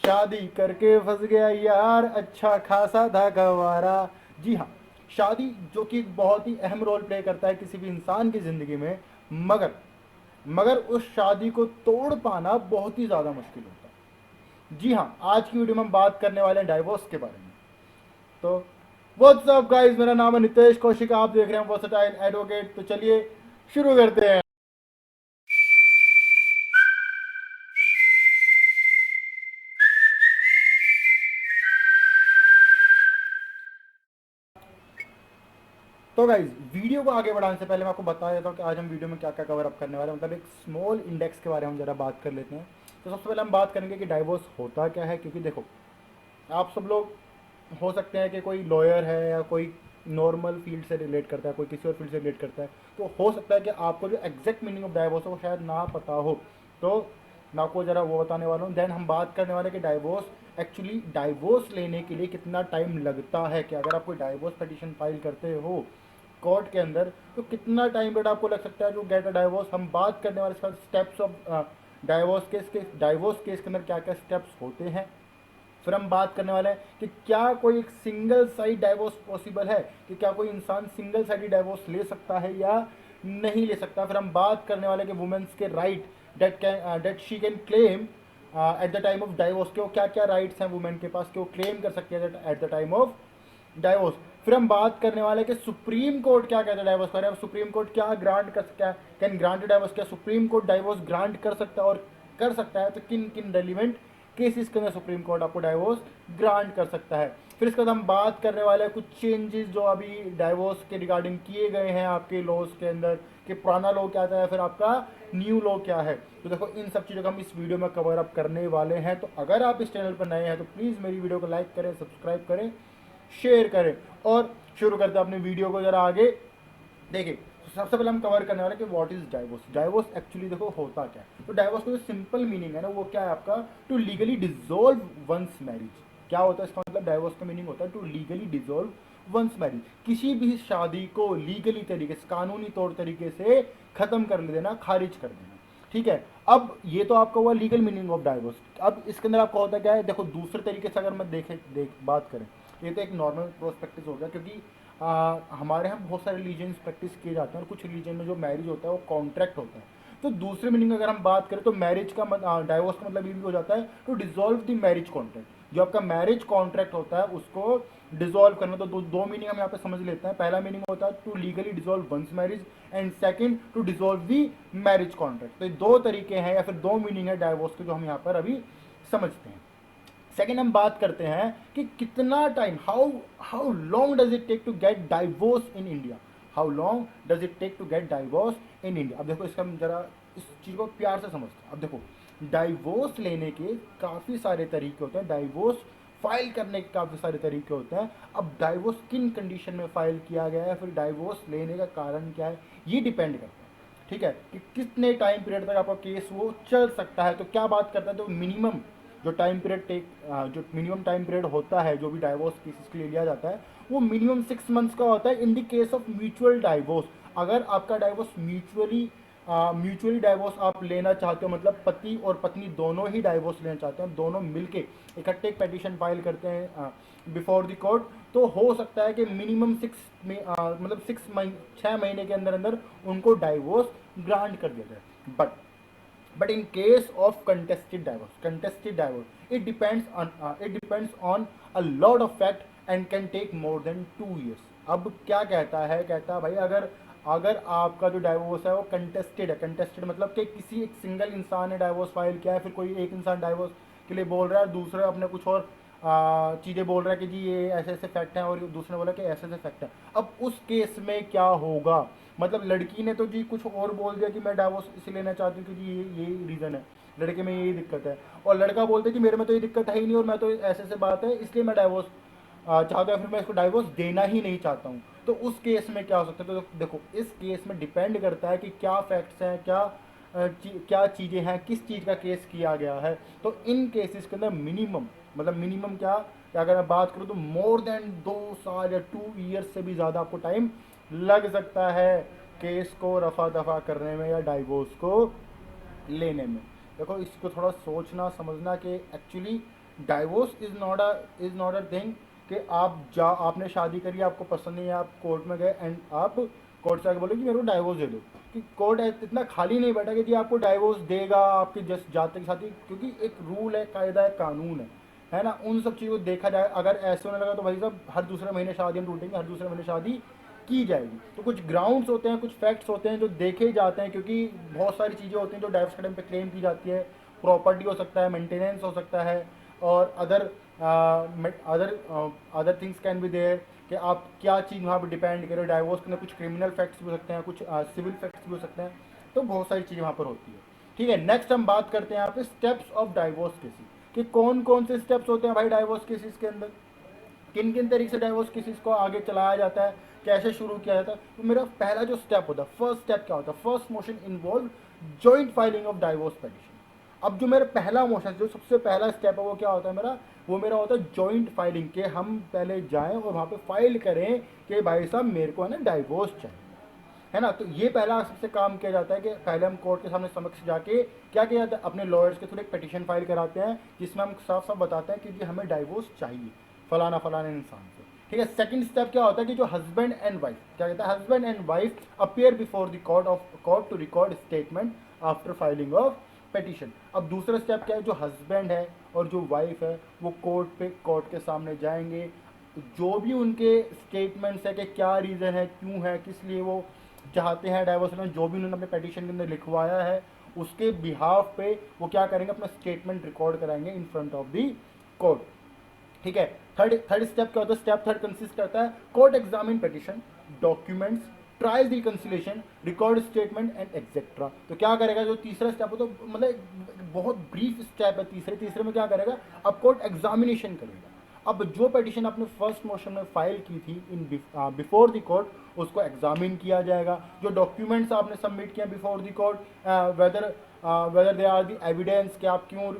शादी करके फंस गया यार, अच्छा खासा था गवारा। जी हाँ, शादी जो कि एक बहुत ही अहम रोल प्ले करता है किसी भी इंसान की ज़िंदगी में, मगर मगर उस शादी को तोड़ पाना बहुत ही ज़्यादा मुश्किल होता है। जी हाँ, आज की वीडियो में हम बात करने वाले हैं डाइवोर्स के बारे में। तो व्हाट्स अप गाइस, मेरा नाम है नितेश कौशिक, आप देख रहे हैं वर्सेटाइल एडवोकेट। तो चलिए शुरू करते हैं। तो गाइज, वीडियो को आगे बढ़ाने से पहले मैं आपको बता देता हूँ कि आज हम वीडियो में क्या क्या कवर अप करने वाले हैं। मतलब एक स्मॉल इंडेक्स के बारे में हम जरा बात कर लेते हैं। तो सबसे पहले हम बात करेंगे कि डाइवोर्स होता क्या है, क्योंकि देखो, आप सब लोग हो सकते हैं कि कोई लॉयर है या कोई नॉर्मल फील्ड से रिलेट करता है, कोई किसी और फील्ड से रिलेट करता है, तो हो सकता है कि आपको जो एग्जैक्ट मीनिंग ऑफ डाइवोर्स है वो शायद ना पता हो। तो मैं आपको ज़रा वो बताने वाला हूँ। देन हम बात करने वाले हैं कि डाइवोर्स एक्चुअली डाइवोर्स लेने के लिए कितना टाइम लगता है, कि अगर आप कोई डाइवोर्स पटिशन फाइल करते हो कोर्ट के अंदर, तो कितना टाइम पीरियड आपको लग सकता है टू गेट अ डाइवोर्स। हम बात करने वाले स्टेप्स ऑफ डाइवोर्स केस के अंदर क्या क्या स्टेप्स होते हैं। फिर हम बात करने वाले हैं कि क्या कोई एक सिंगल साइड डाइवोर्स पॉसिबल है, कि क्या कोई इंसान सिंगल साइड डाइवोर्स ले सकता है या नहीं ले सकता। फिर हम बात करने वाले हैं कि वुमेन्स के right date she can claim at the time of divorce, के क्या क्या राइट्स हैं वुमेन के पास, कि वो क्लेम कर सकती है eight the time of divorce. फिर हम बात करने वाले हैं कि सुप्रीम कोर्ट क्या कहता है डाइवोर्स के बारे में, सुप्रीम कोर्ट क्या ग्रांट कर सकता है, कैन ग्रांट डाइवोर्स, क्या सुप्रीम कोर्ट डाइवोर्स ग्रांट कर सकता है, और कर सकता है तो किन किन रेलिवेंट केसेस के अंदर सुप्रीम कोर्ट आपको डाइवोर्स ग्रांट कर सकता है। फिर इसके बाद हम बात करने वाले हैं कुछ चेंजेस जो अभी डाइवोर्स के रिगार्डिंग किए गए हैं आपके लॉज के अंदर, कि पुराना लॉ क्या था या फिर आपका न्यू लॉ क्या है। तो देखो, इन सब चीज़ों को हम इस वीडियो में कवर अप करने वाले हैं। तो अगर आप इस चैनल पर नए हैं तो प्लीज़ मेरी वीडियो को लाइक करें, सब्सक्राइब करें, शेयर करें। और शुरू करते हैं अपने वीडियो को जरा आगे। देखिए, सबसे पहले हम कवर करने वाले कि what is divorce. Divorce actually देखो होता क्या है। तो डाइवोर्स का जो सिंपल मीनिंग है ना, वो क्या है आपका, to legally dissolve once marriage. क्या होता है इसका मतलब, डाइवोर्स का मीनिंग होता है to legally dissolve once marriage, किसी भी शादी को लीगली तरीके से, कानूनी तौर तरीके से खत्म कर देना, खारिज कर देना। ठीक है, अब ये तो आपका हुआ लीगल मीनिंग ऑफ डाइवोर्स। अब इसके अंदर आपका होता क्या है, देखो दूसरे तरीके से अगर मैं बात करें, ये तो एक नॉर्मल प्रोस्पेक्टिव हो गया, क्योंकि हमारे यहाँ बहुत सारे रिलीजन्स प्रैक्टिस किए जाते हैं, और कुछ रिलीजन में जो मैरिज होता है वो कॉन्ट्रैक्ट होता है। तो दूसरे मीनिंग अगर हम बात करें तो मैरिज का डाइवोर्स का मतलब ये भी हो जाता है to dissolve the marriage contract. जो आपका मैरिज कॉन्ट्रैक्ट होता है उसको डिसॉल्व करना। तो दो मीनिंग हम यहाँ पे समझ लेते हैं। पहला मीनिंग होता है to legally dissolve once marriage, and second to dissolve the marriage contract. तो ये दो तरीके हैं या फिर दो मीनिंग है डाइवोर्स के, जो हम यहाँ पर अभी समझते हैं। सेकेंड हम बात करते हैं कि कितना time, how how long does it take to get divorce in India. How long does it take to get divorce in India. अब देखो, इसका हम जरा इस चीज़ को प्यार से समझते हैं। अब देखो, डाइवोर्स लेने के काफ़ी सारे तरीके होते हैं, डाइवोर्स फाइल करने के काफ़ी सारे तरीके होते हैं। अब डाइवोर्स किन कंडीशन में फाइल किया गया है, फिर डाइवोर्स लेने का कारण क्या है, ये डिपेंड करता है। ठीक है, कि कितने टाइम पीरियड तक आपका केस वो चल सकता है। तो क्या बात करता है, तो मिनिमम जो मिनिमम टाइम पीरियड होता है जो भी डाइवोर्स केसेस के लिए लिया जाता है, वो मिनिमम 6 मंथ्स का होता है in the case of mutual divorce. अगर आपका डाइवोर्स म्यूचुअली डाइवोर्स आप लेना चाहते हो, मतलब पति और पत्नी दोनों ही डाइवोर्स लेना चाहते हैं, दोनों मिलके इकट्ठे एक पेटिशन फाइल करते हैं बिफोर द कोर्ट, तो हो सकता है कि मिनिमम मतलब 6 महीने के अंदर अंदर उनको डाइवोर्स ग्रांट कर दिया जाए। but in case of contested divorce it depends on a lot of fact and can take more than 2 years. अब क्या कहता है, कहता है भाई, अगर अगर आपका जो डाइवोर्स है वो कंटेस्टेड है, कंटेस्टेड मतलब कि किसी एक सिंगल इंसान ने डाइवोर्स फाइल किया है, फिर कोई एक इंसान डाइवोर्स के लिए बोल रहा है, दूसरा अपने कुछ और चीज़ें बोल रहा है कि जी ये ऐसे ऐसे फैक्ट हैं, और दूसरे ने बोला कि ऐसे ऐसे फैक्ट हैं। अब उस केस में क्या होगा, मतलब लड़की ने तो जी कुछ और बोल दिया कि मैं डाइवोर्स इसलिए लेना चाहती हूँ कि जी ये रीज़न है, लड़के में यही दिक्कत है, और लड़का बोलता है कि मेरे में तो ये दिक्कत है ही नहीं, और मैं तो ऐसे ऐसे बात है इसलिए मैं डाइवोर्स चाहता हूँ, फिर मैं इसको डाइवोर्स देना ही नहीं चाहता हूँ। तो उस केस में क्या हो सकता है, तो देखो इस केस में डिपेंड करता है कि क्या फैक्ट्स हैं, क्या चीज़ें हैं, किस चीज़ का केस किया गया है। तो इन केसेस के अंदर मिनिमम, मतलब मिनिमम क्या, कि अगर मैं बात करूँ तो मोर देन 2 साल या 2 ईयर्स से भी ज़्यादा आपको टाइम लग सकता है केस को रफा दफा करने में या डाइवोर्स को लेने में। देखो, इसको थोड़ा सोचना समझना कि actually divorce is not a thing कि आपने शादी करी, आपको पसंद नहीं है, आप कोर्ट में गए एंड आप कोर्ट से आके बोले कि मेरे को डाइवोर्स दे दो। कि कोर्ट इतना खाली नहीं बैठा कि जी आपको डाइवोर्स देगा आपके जस्ट जाते के साथ ही, क्योंकि एक रूल है, कायदा है, कानून है ना। उन सब चीज़ों को देखा जाए, अगर ऐसे होने लगा तो भाई साहब हर दूसरे महीने शादी हम टूटेंगे, हर दूसरे महीने शादी की जाएगी। तो कुछ ग्राउंड्स होते हैं, कुछ फैक्ट्स होते हैं जो देखे जाते हैं, क्योंकि बहुत सारी चीज़ें होती हैं जो डाइवोर्स के टाइम पे क्लेम की जाती है। प्रॉपर्टी हो सकता है, मेंटेनेंस हो सकता है, और other things can be there, कि आप क्या चीज़ वहाँ पर डिपेंड करें। डाइवोर्स के अंदर कुछ क्रिमिनल फैक्ट्स भी हो सकते हैं, कुछ सिविल फैक्ट्स भी हो सकते हैं। तो बहुत सारी चीज़ें वहाँ पर होती है। ठीक है, नेक्स्ट हम बात करते हैं यहाँ पे स्टेप्स ऑफ डाइवोर्स केसेस, कि कौन कौन से स्टेप्स होते हैं भाई डाइवोर्स केसेस के अंदर, किन किन तरीके से डाइवोर्स केसेस को आगे चलाया जाता है, कैसे शुरू किया जाता है। तो मेरा पहला जो स्टेप होता है, फर्स्ट स्टेप क्या होता है, first motion involve joint filing of divorce petition. अब जो मेरा पहला मोशन, जो सबसे पहला स्टेप है वो क्या होता है मेरा, वो मेरा होता है जॉइंट फाइलिंग, के हम पहले जाएं और वहाँ पे फाइल करें कि भाई साहब मेरे को है ना डाइवोर्स चाहिए, है ना। तो ये पहला सबसे काम किया जाता है कि पहले हम कोर्ट के सामने समक्ष जाके क्या किया जाता है, अपने लॉयर्स के थ्रू एक पिटीशन फाइल कराते हैं, जिसमें हम साफ साफ बताते हैं कि जी हमें डाइवोर्स चाहिए फलाना फलाना इंसान से। ठीक है, सेकंड स्टेप क्या होता है कि जो हस्बैंड एंड वाइफ, क्या कहता है, husband and wife appear before the court to record statement after filing of petition. अब दूसरा स्टेप क्या है, जो हस्बैंड है और जो वाइफ है वो कोर्ट के सामने जाएंगे, जो भी उनके स्टेटमेंट्स है कि क्या रीज़न है, क्यों है, किस लिए वो चाहते हैं डाइवोर्स लेना, जो भी उन्होंने अपने पिटीशन के अंदर लिखवाया है उसके बिहाफ पे वो क्या करेंगे, अपना स्टेटमेंट रिकॉर्ड कराएंगे in front of the court. ठीक है, थर्ड स्टेप क्या होता है, स्टेप थर्ड कंसिस्ट करता है court examine petition, documents, tries reconciliation, record statement and etcetera. तो क्या करेगा, जो तीसरा स्टेप हो तो मतलब बहुत ब्रीफ स्टेप है, तीसरे में क्या करेगा, अब कोर्ट एग्जामिनेशन करेगा। अब जो पिटीशन आपने फर्स्ट मोशन में फाइल की थी इन बिफोर द कोर्ट, उसको एग्जामिन किया जाएगा। जो डॉक्यूमेंट्स आपने सबमिट किए before the court, whether whether they are the evidence कि आप क्यों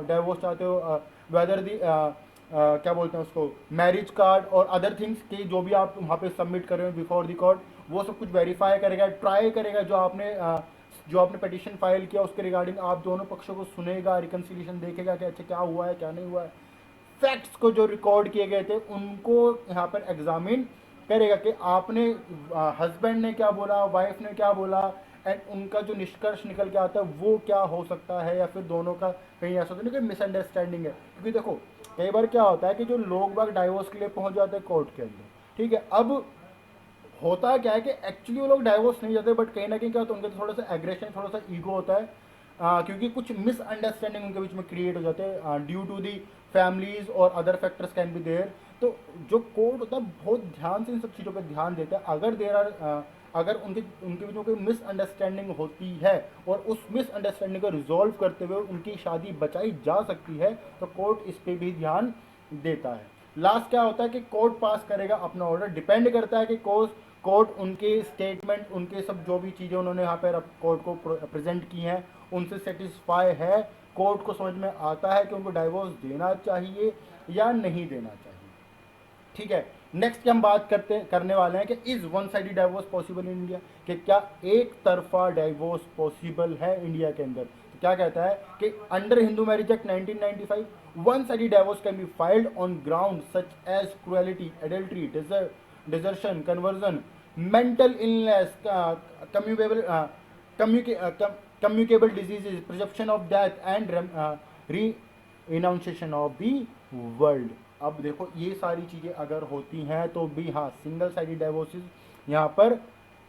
डाइवोर्स चाहते हो, वेदर द क्या बोलते हैं उसको, मैरिज कार्ड और अदर थिंग्स के जो भी आप वहाँ पे सबमिट कर रहे हो बिफोर द कोर्ट, वो सब कुछ वेरीफाई करेगा, ट्राई करेगा। जो आपने पिटीशन फाइल किया उसके रिगार्डिंग आप दोनों पक्षों को सुनेगा, रिकन्सिलिएशन देखेगा कि अच्छा क्या हुआ है क्या नहीं हुआ है, फैक्ट्स को जो रिकॉर्ड किए गए थे उनको यहाँ पर एग्जामिन करेगा कि आपने हस्बैंड ने क्या बोला, वाइफ ने क्या बोला, एंड उनका जो निष्कर्ष निकल के आता है वो क्या हो सकता है, या फिर दोनों का कहीं ऐसा तो नहीं कि मिसअंडरस्टैंडिंग है। क्योंकि देखो कई बार क्या होता है कि जो लोग बाग डाइवोर्स के लिए पहुंच जाते हैं कोर्ट के अंदर, ठीक है, अब होता क्या है कि एक्चुअली वो लोग डाइवोर्स नहीं जाते, बट कहीं ना कहीं क्या होता है उनके थोड़ा सा एग्रेशन, थोड़ा सा ईगो होता है, क्योंकि कुछ मिसअंडरस्टैंडिंग उनके बीच में क्रिएट हो जाते हैं ड्यू टू दी फैमिलीज और other factors can be there. तो जो कोर्ट होता है बहुत ध्यान से इन सब चीज़ों पर ध्यान देता है। अगर उनके उनके बीच में कोई मिसअंडरस्टैंडिंग होती है और उस मिसअंडरस्टैंडिंग को रिजॉल्व करते हुए उनकी शादी बचाई जा सकती है, तो कोर्ट इस पर भी ध्यान देता है। लास्ट क्या होता है कि कोर्ट पास करेगा अपना ऑर्डर, डिपेंड करता है कि कोर्ट उनके स्टेटमेंट, उनके सब जो भी चीज़ें उन्होंने यहाँ पर कोर्ट को प्रेजेंट की हैं उनसे सेटिस्फाई है, कोर्ट को समझ में आता है कि उनको डाइवोर्स देना चाहिए या नहीं देना चाहिए। ठीक है, नेक्स्ट हम बात करने वाले हैं कि is one sided divorce possible in India, कि क्या एक तरफा डाइवोर्स पॉसिबल है इंडिया के अंदर। तो क्या कहता है कि under Hindu marriage act 1995 one sided divorce can be filed on ground such as cruelty, adultery, desertion, conversion, mental illness, communicable diseases, perception of death and renunciation of the world। अब देखो ये सारी चीज़ें अगर होती हैं तो भी हाँ सिंगल साइडेड डाइवोर्सेस यहाँ पर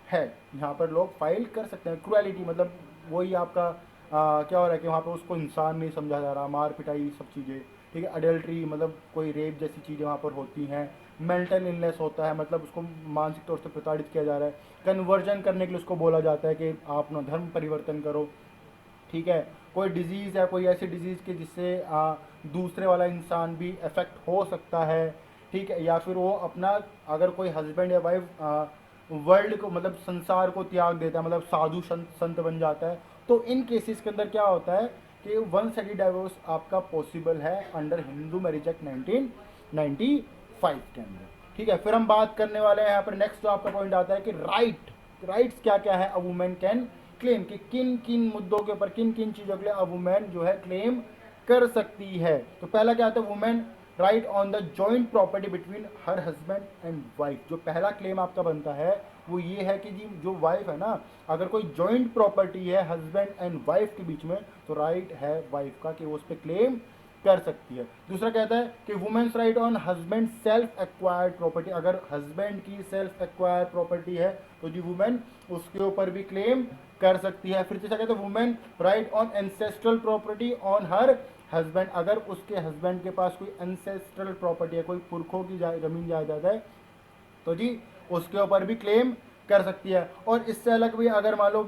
है, यहाँ पर लोग फाइल कर सकते हैं। क्रुएलिटी मतलब वही आपका क्या हो रहा है कि वहाँ पे उसको इंसान नहीं समझा जा रहा, मार पिटाई सब चीज़ें। ठीक है, अडल्ट्री मतलब कोई रेप जैसी चीज़ें वहाँ पर होती हैं। मेंटल इलनेस होता है, मतलब उसको मानसिक तौर से प्रताड़ित किया जा रहा है। कन्वर्जन करने के लिए उसको बोला जाता है कि आप ना धर्म परिवर्तन करो। ठीक है, कोई डिजीज़ है, कोई ऐसी डिजीज़ की जिससे दूसरे वाला इंसान भी अफेक्ट हो सकता है। ठीक है, या फिर वो अपना अगर कोई हस्बैंड या वाइफ वर्ल्ड को मतलब संसार को त्याग देता है, मतलब साधु संत बन जाता है, तो इन केसेस के अंदर क्या होता है कि वन साइडेड डाइवोर्स आपका पॉसिबल है अंडर हिंदू मैरिज एक्ट 1995 के अंदर। ठीक है, फिर हम बात करने वाले हैं यहाँ पर नेक्स्ट जो आपका पॉइंट आता है कि राइट्स क्या क्या है अ वुमेन कैन क्लेम, कि किन किन मुद्दों के ऊपर, किन किन चीज़ों के लिए अ वुमेन जो है क्लेम कर सकती है। तो पहला क्या आता है, women right on the joint property between her husband and wife. जो पहला क्लेम आपका बनता है वो ये है कि जी जो वाइफ है ना, अगर कोई जॉइंट प्रॉपर्टी है हस्बैंड एंड वाइफ के बीच में, तो राइट है वाइफ का कि वो उस पर क्लेम कर सकती है। दूसरा कहता है कि women's right on husband self acquired property. अगर हस्बैंड की सेल्फ एक्वायर्ड प्रॉपर्टी है तो जी वुमेन उसके ऊपर भी क्लेम कर सकती है। फिर तीसरा कहता है women right on ancestral property on her husband. अगर उसके हस्बैंड के पास कोई एंसेस्ट्रल प्रॉपर्टी है, कोई पुरखों की जमीन जायदाद है, तो जी उसके ऊपर भी क्लेम कर सकती है। और इससे अलग भी अगर मान लो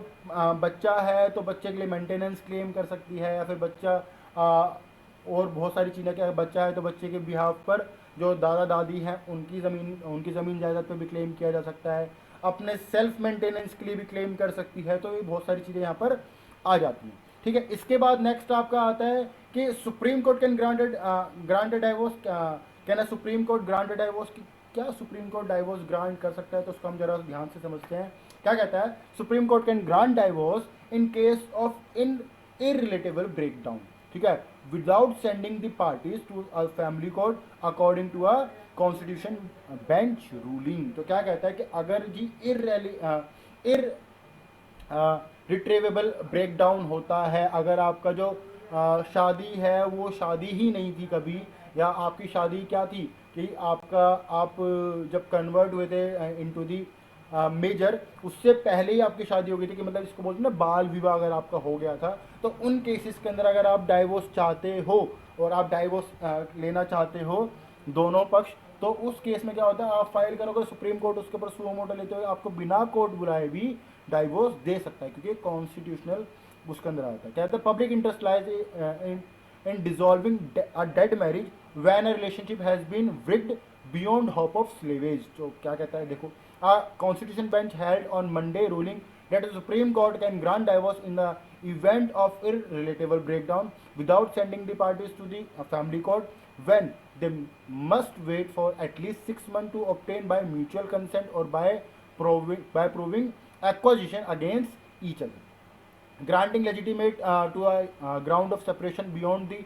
बच्चा है तो बच्चे के लिए मेंटेनेंस क्लेम कर सकती है, या फिर बच्चा और बहुत सारी चीज़ें, कि अगर बच्चा है तो बच्चे के बिहाफ पर जो दादा दादी हैं उनकी ज़मीन जायदाद पर भी क्लेम किया जा सकता है। अपने सेल्फ मेंटेनेंस के लिए भी क्लेम कर सकती है। तो ये बहुत सारी चीज़ें यहाँ पर आ जाती हैं। ठीक है, इसके बाद नेक्स्ट आपका आता है कि supreme court can granted divorce. Can supreme court granted divorce की, क्या सुप्रीम कोर्ट डाइवोर्स ग्रांट कर सकता है? तो उसको हम जरा ध्यान से समझते हैं। क्या कहता है, supreme court can grant divorce in case of irretrievable breakdown. ठीक है, without sending the parties to a family court according to a constitution bench ruling. तो क्या कहता है कि अगर जी इर रिट्रेवेबल ब्रेकडाउन होता है, अगर आपका जो शादी है वो शादी ही नहीं थी कभी, या आपकी शादी क्या थी कि आप जब कन्वर्ट हुए थे इनटू दी मेजर, उससे पहले ही आपकी शादी हो गई थी, कि मतलब इसको बोलते हैं ना बाल विवाह अगर आपका हो गया था, तो उन केसेस के अंदर अगर आप डाइवोर्स चाहते हो और आप डाइवोर्स लेना चाहते हो दोनों पक्ष, तो उस केस में क्या होता है, आप फाइल करोगे सुप्रीम कोर्ट, उसके ऊपर सुओ मोटो लेते हुए आपको बिना कोर्ट बुलाए भी डाइवोर्स दे सकता है, क्योंकि कॉन्स्टिट्यूशनल उसके अंदर आता है। कहते हैं public interest lies in dissolving a dead marriage when a relationship has been rigged beyond hope of slavage। तो क्या कहता है देखो, a constitution bench held on Monday ruling that the Supreme Court can grant divorce in the event of irrelatable breakdown without sending the parties to the family court, when they must wait for at least 6 months to obtain by mutual consent or by proving acquisition against each other, granting legitimate to a ground of separation beyond the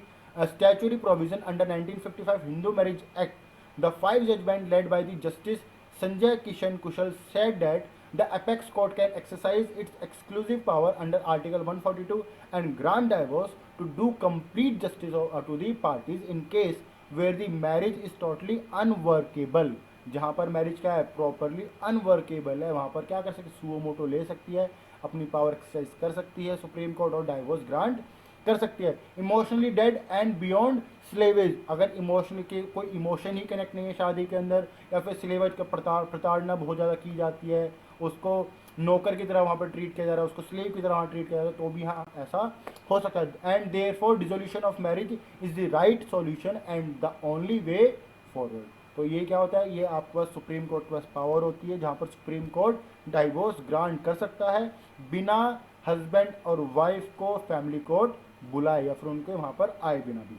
statutory provision under 1955 Hindu Marriage Act. The five-judge bench led by the Justice Sanjay Kishan Kushal said that the apex court can exercise its exclusive power under Article 142 and grant divorce to do complete justice to the parties in case where the marriage is totally unworkable। जहाँ पर marriage क्या है, properly unworkable है, वहाँ पर क्या कर सकती, सुओ मोटो ले सकती है, अपनी पावर एक्सरसाइज कर सकती है सुप्रीम कोर्ट और डाइवोर्स ग्रांट कर सकती है। इमोशनली डेड एंड बियॉन्ड स्लेवेज, अगर इमोशनली के कोई इमोशन ही कनेक्ट नहीं है शादी के अंदर, या फिर स्लेवेज का प्रताड़ना बहुत ज़्यादा की जाती है, उसको नौकर की तरह वहाँ पर ट्रीट किया जा रहा है, उसको स्लेव की तरह वहाँ ट्रीट किया जा रहा है, तो भी हाँ ऐसा हो सकता है। And therefore dissolution of marriage is the right solution and the only way forward. तो ये क्या होता है, ये आपके पास सुप्रीम कोर्ट के पास पावर होती है, जहाँ पर सुप्रीम कोर्ट डाइवोर्स ग्रांट कर सकता है बिना हस्बैंड और वाइफ को फैमिली कोर्ट बुलाए या फिर उनके वहाँ पर आए बिना भी।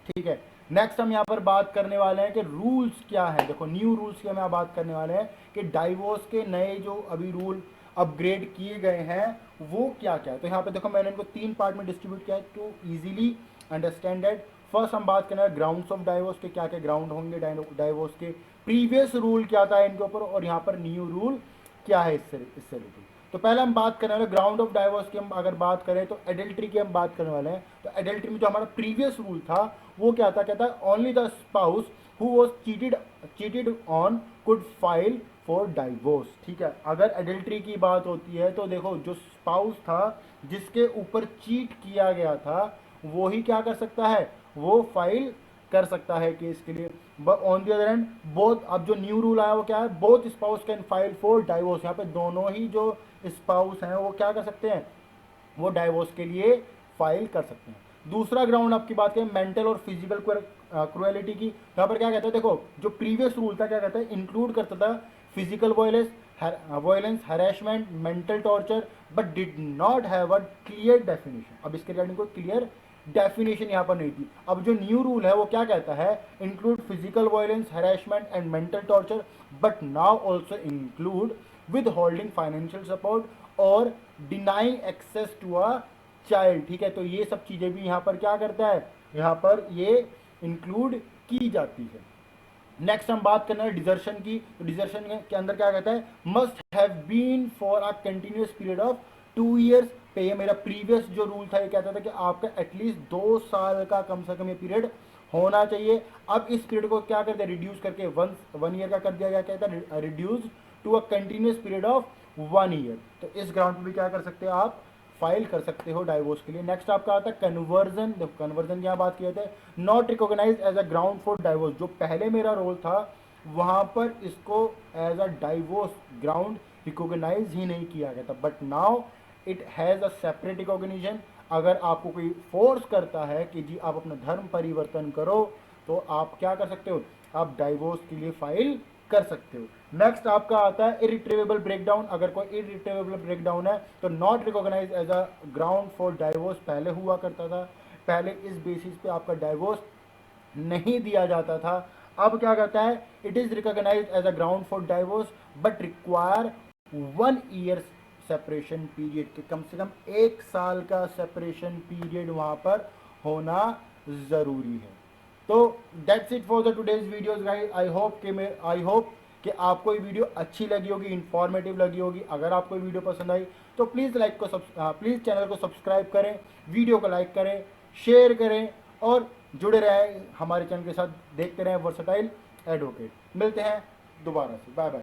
ठीक है, नेक्स्ट हम यहाँ पर बात करने वाले हैं कि रूल्स क्या है। देखो न्यू रूल्स की हम यहाँ बात करने वाले हैं कि डाइवोर्स के नए जो अभी रूल अपग्रेड किए गए हैं वो क्या क्या है। तो यहाँ पे देखो मैंने इनको 3 पार्ट में डिस्ट्रीब्यूट किया है to easily understand that. First हम बात करना है ग्राउंड्स ऑफ डाइवोर्स के, क्या क्या ग्राउंड होंगे डाइवोर्स के, प्रीवियस रूल क्या था इनके ऊपर, और यहाँ पर न्यू रूल क्या है इससे रिलेटेड। तो पहले हम बात करने वाले ग्राउंड ऑफ डाइवोर्स की। हम अगर बात करें तो एडल्ट्री की हम बात करने वाले हैं। तो एडल्ट्री में जो हमारा प्रीवियस रूल था वो क्या था, कहता है only the spouse who was cheated on could file for divorce. ठीक है, अगर एडल्ट्री की बात होती है तो देखो जो स्पाउस था जिसके ऊपर चीट किया गया था वो ही क्या कर सकता है, वो फाइल कर सकता है केस के लिए। On the other and both, अब जो न्यू रूल आया वो क्या है, both spouse can file for divorce. यहाँ पे दोनों ही जो स्पाउस हैं वो क्या कर सकते हैं, वो डाइवोर्स के लिए फाइल कर सकते हैं। दूसरा ग्राउंड आपकी बात करें मेंटल और फिजिकल क्रुएलिटी की, यहाँ पर क्या कहता है, देखो जो प्रीवियस रूल था क्या कहता है, इंक्लूड करता था physical violence, harassment, mental torture, but did not have a clear definition. अब इसके रिगार्डिंग कोई क्लियर डेफिनेशन यहाँ पर नहीं थी। अब जो न्यू रूल है वो क्या कहता है, include physical violence, harassment and mental torture, but now also include withholding financial support और denying access to a child, ठीक है। तो ये सब चीज़ें भी यहाँ पर क्या करता है, यहाँ पर ये इंक्लूड की जाती है। नेक्स्ट हम बात करना है डिजर्शन की। तो डिजर्शन के अंदर क्या कहता है, must have been for a continuous period of 2 years पे। ये मेरा प्रीवियस जो रूल था ये कहता था कि आपका एटलीस्ट 2 साल का कम से कम ये पीरियड होना चाहिए। अब इस पीरियड को क्या करते हैं, रिड्यूस करके 1 year का कर दिया गया, कहता है reduce to a continuous period of 1 year। तो इस ग्राउंड पे भी क्या कर सकते हो आप, फाइल कर सकते हो डाइवोर्स के लिए। नेक्स्ट आपका आता है कन्वर्जन। देखो कन्वर्जन की यहाँ बात किए थे, not recognise as a ground for divorce. जो पहले मेरा रोल था वहाँ पर इसको as a divorce ground recognise ही नहीं किया गया था, but now it has a separate recognition. अगर आपको कोई फोर्स करता है कि जी आप अपना धर्म परिवर्तन करो, तो आप क्या कर सकते हो, आप डाइवोर्स के लिए फाइल कर सकते हो। नेक्स्ट आपका आता है इरिट्रेवेबल ब्रेकडाउन। अगर कोई इरिट्रेवेबल ब्रेकडाउन है तो not recognise as a ground for divorce पहले हुआ करता था। पहले इस बेसिस पे आपका डाइवोर्स नहीं दिया जाता था। अब क्या कहता है, it is recognise as a ground for divorce but require 1 year separation period, के कम से कम 1 साल का सेपरेशन पीरियड वहां पर होना जरूरी है। तो that's it for the today's videos guys. I hope कि आपको ये वीडियो अच्छी लगी होगी, इंफॉर्मेटिव लगी होगी। अगर आपको ये वीडियो पसंद आई तो प्लीज़ चैनल को सब्सक्राइब करें, वीडियो को लाइक करें, शेयर करें और जुड़े रहें हमारे चैनल के साथ, देखते रहें वर्सटाइल एडवोकेट। मिलते हैं दोबारा से, बाय बाय।